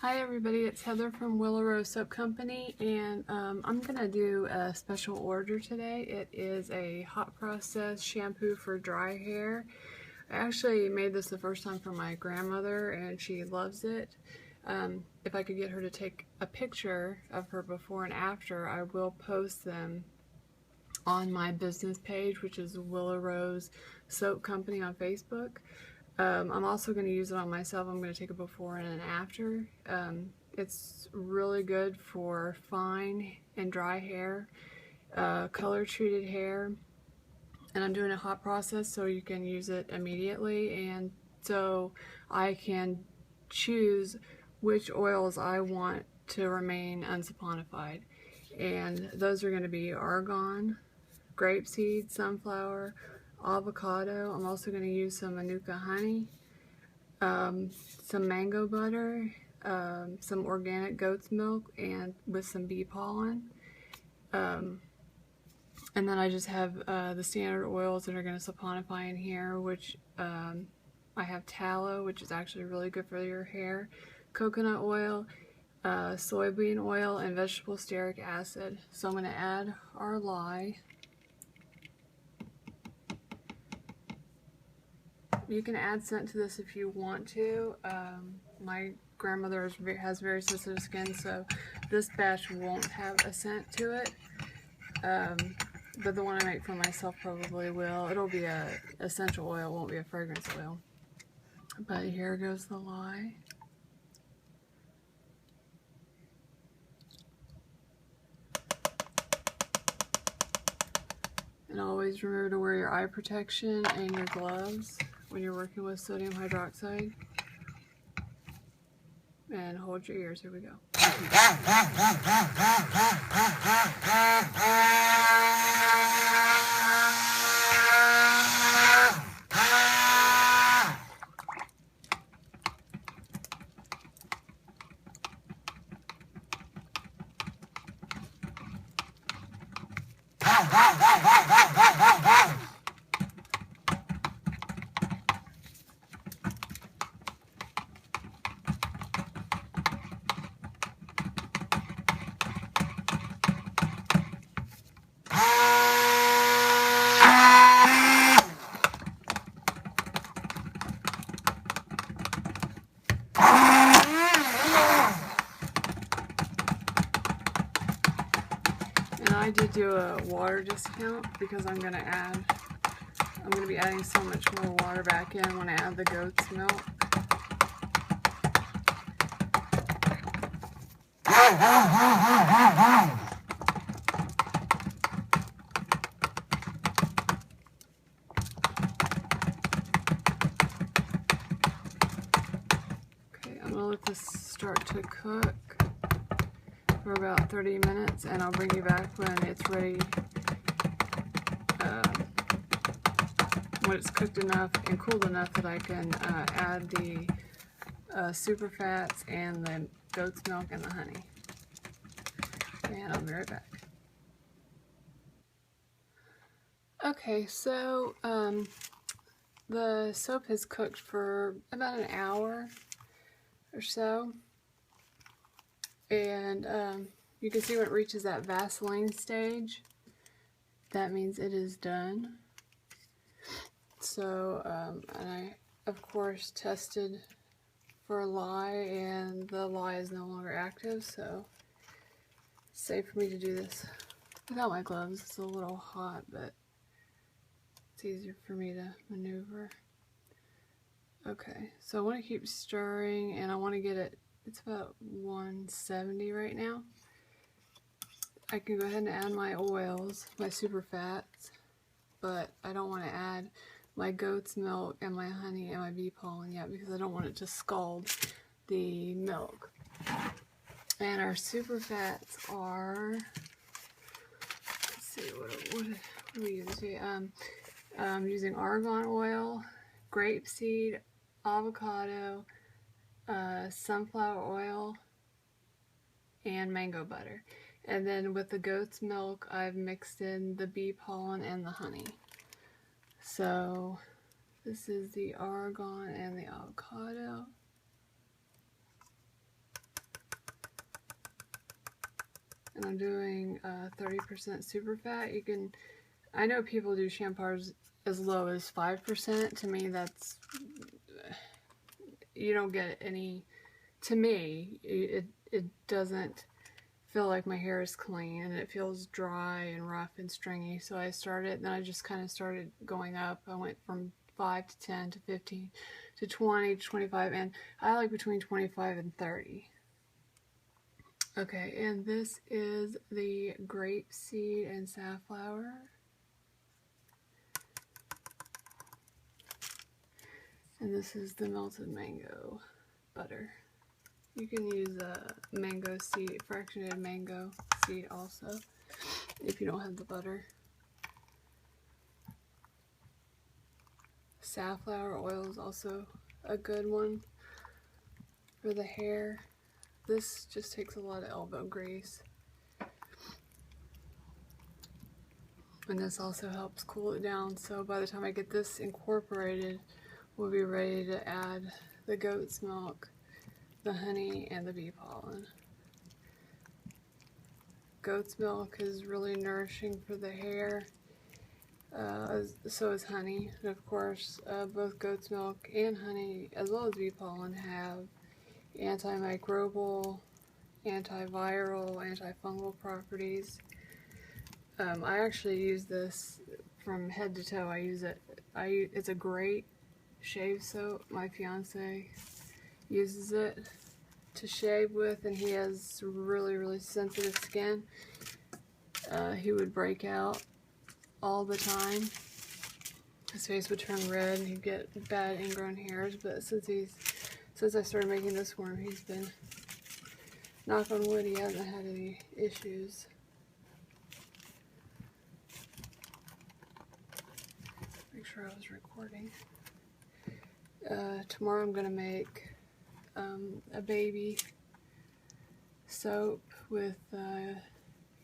Hi everybody, it's Heather from Willow Rose Soap Company, and I'm going to do a special order today. It is a hot process shampoo for dry hair. I actually made this the first time for my grandmother and she loves it. If I could get her to take a picture of her before and after, I will post them on my business page, which is Willow Rose Soap Company on Facebook. I'm also going to use it on myself. I'm going to take a before and an after. It's really good for fine and dry hair, color treated hair, and I'm doing a hot process so you can use it immediately, and so I can choose which oils I want to remain unsaponified, and those are going to be argan, grapeseed, sunflower, avocado. I'm also going to use some manuka honey, some mango butter, some organic goat's milk, and with some bee pollen. And then I just have the standard oils that are going to saponify in here, which I have tallow, which is actually really good for your hair, coconut oil, soybean oil, and vegetable stearic acid. So I'm going to add our lye. You can add scent to this if you want to. My grandmother has very sensitive skin, so this batch won't have a scent to it. But the one I make for myself probably will. It'll be a essential oil, it won't be a fragrance oil. But here goes the lye. And always remember to wear your eye protection and your gloves when you're working with sodium hydroxide. And hold your ears. Here we go. And I did do a water discount because I'm going to be adding so much more water back in when I add the goat's milk. Okay, I'm going to let this start to cook for about 30 minutes, and I'll bring you back when it's ready, when it's cooked enough and cooled enough that I can add the super fats and the goat's milk and the honey. And I'll be right back. Okay, so the soap has cooked for about an hour or so, and you can see when it reaches that Vaseline stage, that means it is done. So, and I of course tested for lye, and the lye is no longer active, so it's safe for me to do this without my gloves. It's a little hot, but it's easier for me to maneuver. Okay, so I want to keep stirring, and I want to get it, it's about 170 right now. I can go ahead and add my oils, my super fats, but I don't want to add my goat's milk and my honey and my bee pollen yet because I don't want it to scald the milk. And our super fats are, let's see, what do we use here? I'm using argan oil, grapeseed, avocado, sunflower oil, and mango butter. And then with the goat's milk, I've mixed in the bee pollen and the honey. So this is the argan and the avocado. and I'm doing 30% super fat. You can, I know people do shampoos as low as 5%. To me, that's, you don't get any, to me, it doesn't feel like my hair is clean, and it feels dry and rough and stringy. So I started, then I just kind of started going up. I went from 5 to 10 to 15 to 20 to 25, and I like between 25 and 30. Okay, and this is the grapeseed and safflower. And this is the melted mango butter. You can use a mango seed, fractionated mango seed also, if you don't have the butter. Safflower oil is also a good one for the hair. This just takes a lot of elbow grease. And this also helps cool it down, so by the time I get this incorporated, we'll be ready to add the goat's milk, the honey, and the bee pollen. Goat's milk is really nourishing for the hair, so is honey. And of course, both goat's milk and honey, as well as bee pollen, have antimicrobial, antiviral, antifungal properties. I actually use this from head to toe. I use it. It's a great shave soap. My fiance uses it to shave with, and he has really sensitive skin. He would break out all the time. His face would turn red and he'd get bad ingrown hairs, but since I started making this for him, he's been, knock on wood, he hasn't had any issues. Make sure I was recording. Tomorrow I'm gonna make a baby soap with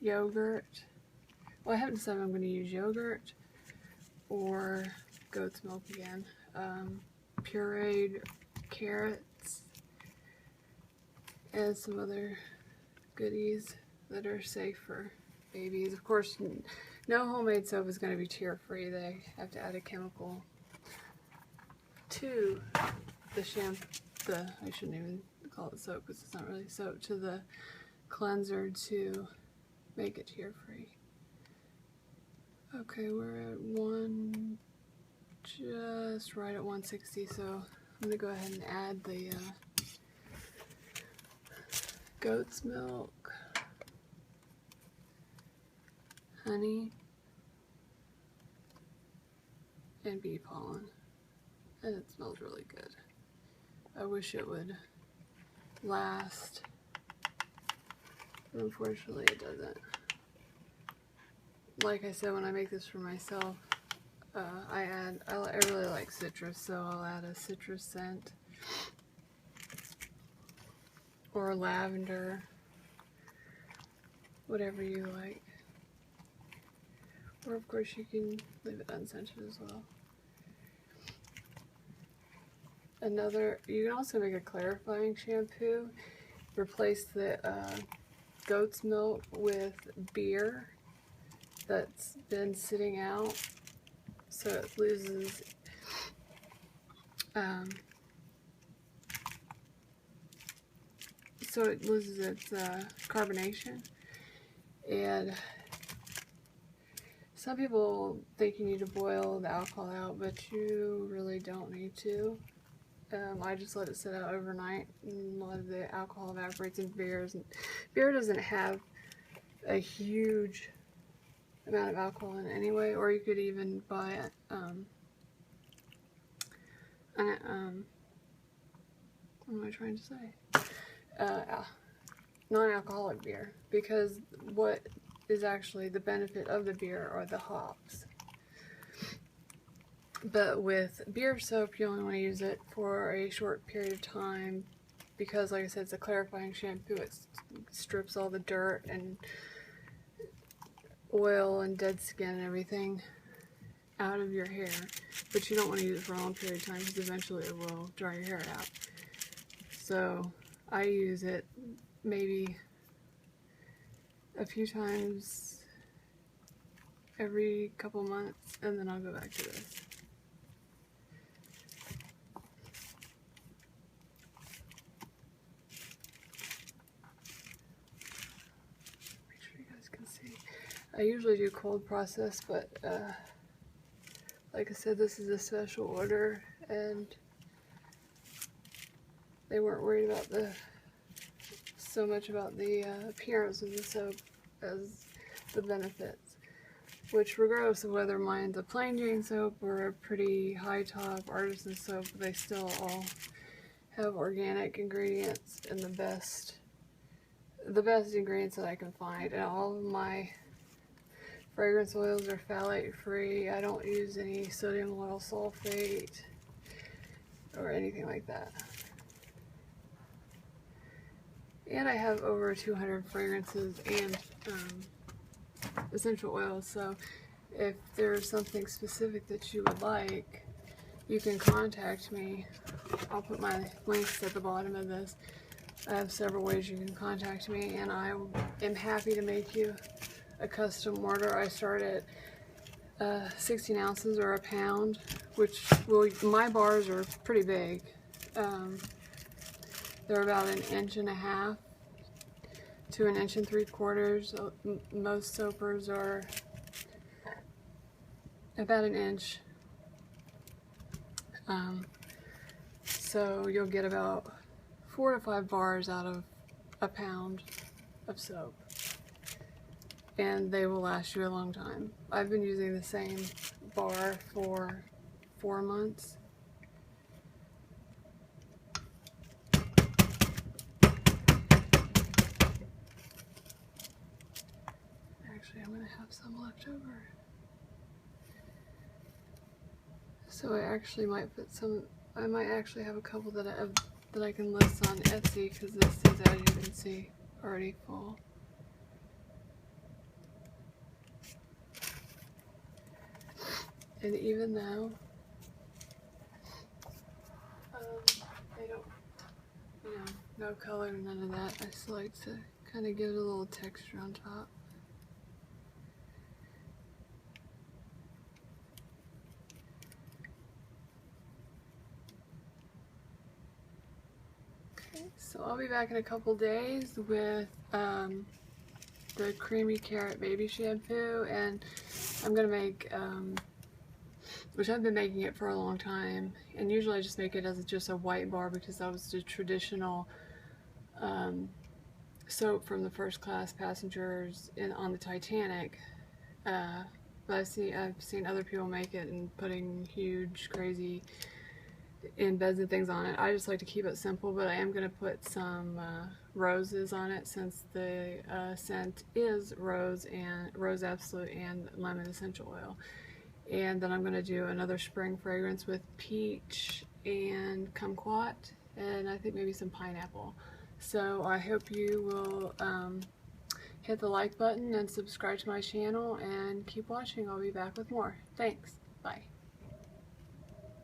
yogurt. Well, I haven't decided if I'm going to use yogurt or goat's milk again. Pureed carrots and some other goodies that are safe for babies. Of course, no homemade soap is going to be tear-free. They have to add a chemical to the shampoo. I shouldn't even call it soap because it's not really soap, to the cleanser to make it tear-free. Okay, we're at just right at 160, so I'm going to go ahead and add the goat's milk, honey, and bee pollen, and it smells really good. I wish it would last, but unfortunately it doesn't. Like I said, when I make this for myself, I really like citrus, so I'll add a citrus scent or lavender, whatever you like. Or of course you can leave it unscented as well. You can also make a clarifying shampoo. Replace the goat's milk with beer that's been sitting out, so it loses its carbonation. And some people think you need to boil the alcohol out, but you really don't need to. I just let it sit out overnight, and a lot of the alcohol evaporates in beers. And beer doesn't have a huge amount of alcohol in it anyway, or you could even buy it, what am I trying to say? Non-alcoholic beer, because what is actually the benefit of the beer are the hops. But with beer soap, you only want to use it for a short period of time, because like I said, it's a clarifying shampoo. It strips all the dirt and oil and dead skin and everything out of your hair. But you don't want to use it for a long period of time, because eventually it will dry your hair out. So I use it maybe a few times every couple months, and then I'll go back to this. Make sure you guys can see. I usually do cold process, but like I said, this is a special order, and they weren't worried about so much about the appearance of the soap as the benefits. Which, regardless of whether mine's a plain Jane soap or a pretty high top artisan soap, they still all have organic ingredients and the best ingredients that I can find. And all of my fragrance oils are phthalate free. I don't use any sodium lauryl sulfate or anything like that. And I have over 200 fragrances and essential oils, so if there's something specific that you would like, you can contact me. I'll put my links at the bottom of this. I have several ways you can contact me, and I am happy to make you a custom order. I start at 16 ounces or a pound, which my bars are pretty big. They're about 1.5 inches to 1 3/4 inches. Most soapers are about 1 inch. So you'll get about 4 to 5 bars out of a pound of soap, and they will last you a long time. I've been using the same bar for 4 months. Actually, I'm going to have some left over. So I actually might put some, I might actually have a couple that I can list on Etsy, because this is, as you can see, already full. And even though they don't, no color, none of that, I still like to kind of give it a little texture on top. So I'll be back in a couple days with the creamy carrot baby shampoo, and I'm gonna make, which I've been making it for a long time, and usually I just make it as just a white bar because that was the traditional soap from the first class passengers on the Titanic. But I've seen other people make it and putting huge, crazy embeds and things on it. I just like to keep it simple, but I am going to put some roses on it, since the scent is rose absolute and lemon essential oil. And then I'm going to do another spring fragrance with peach and kumquat, and I think maybe some pineapple. So I hope you will hit the like button and subscribe to my channel and keep watching. I'll be back with more. Thanks. Bye.